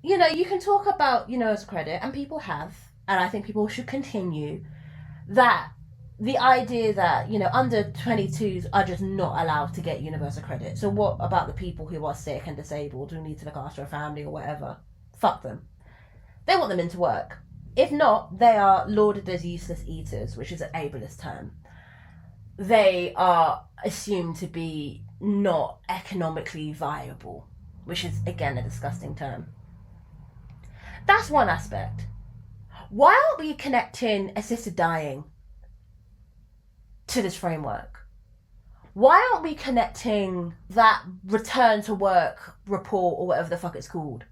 you can talk about universal credit, and people have, and I think people should continue that. The idea that, under 22s are just not allowed to get universal credit. So what about the people who are sick and disabled, who need to look after a family or whatever? Fuck them. They want them into work. If not, they are lauded as useless eaters, which is an ableist term. They are assumed to be not economically viable, which is, again, a disgusting term. That's one aspect. Why aren't we connecting assisted dying to this framework? Why aren't we connecting that return to work report, or whatever the fuck it's called,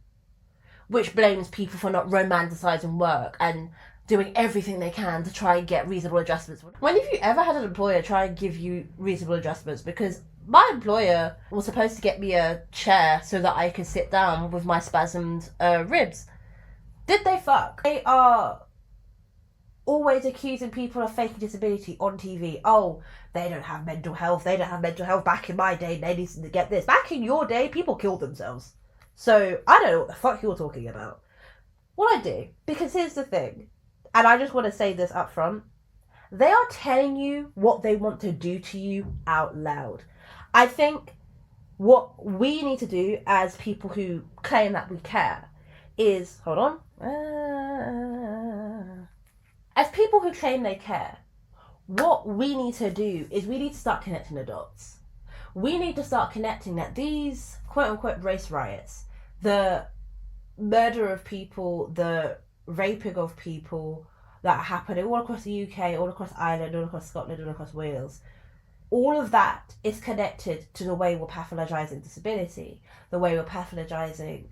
which blames people for not romanticising work and doing everything they can to try and get reasonable adjustments? When have you ever had an employer try and give you reasonable adjustments? Because my employer was supposed to get me a chair so that I could sit down with my spasmed ribs. Did they fuck? They are always accusing people of faking disability on TV. Oh, they don't have mental health. They don't have mental health. Back in my day, they needed to get this. Back in your day, people killed themselves. So I don't know what the fuck you're talking about. What I do, because here's the thing, and I just want to say this up front, they are telling you what they want to do to you out loud. I think what we need to do as people who claim that we care is, hold on, as people who claim they care, what we need to do is we need to start connecting the dots. We need to start connecting that these quote-unquote race riots, the murder of people, the raping of people that are happening all across the UK, all across Ireland, all across Scotland, all across Wales, all of that is connected to the way we're pathologizing disability, the way we're pathologizing,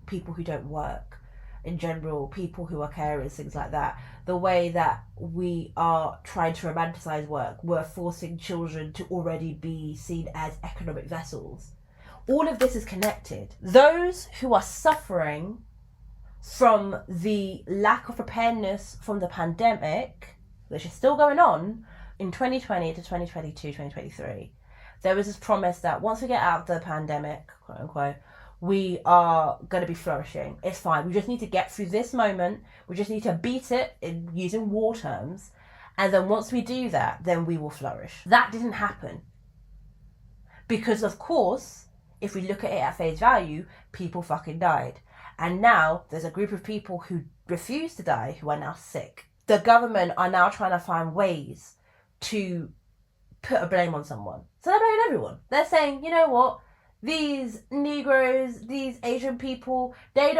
people who don't work in general, people who are carers, things like that. The way that we are trying to romanticize work, we're forcing children to already be seen as economic vessels. All of this is connected. Those who are suffering from the lack of preparedness from the pandemic, which is still going on in 2020 to 2022, 2023, there was this promise that once we get out of the pandemic, quote unquote, we are going to be flourishing. It's fine. We just need to get through this moment. We just need to beat it in using war terms. And then once we do that, then we will flourish. That didn't happen. Because, of course, if we look at it at face value, people fucking died. And now there's a group of people who refuse to die who are now sick. The government are now trying to find ways to put a blame on someone. So they're blaming everyone. They're saying, you know what? These Negroes, these Asian people, they don't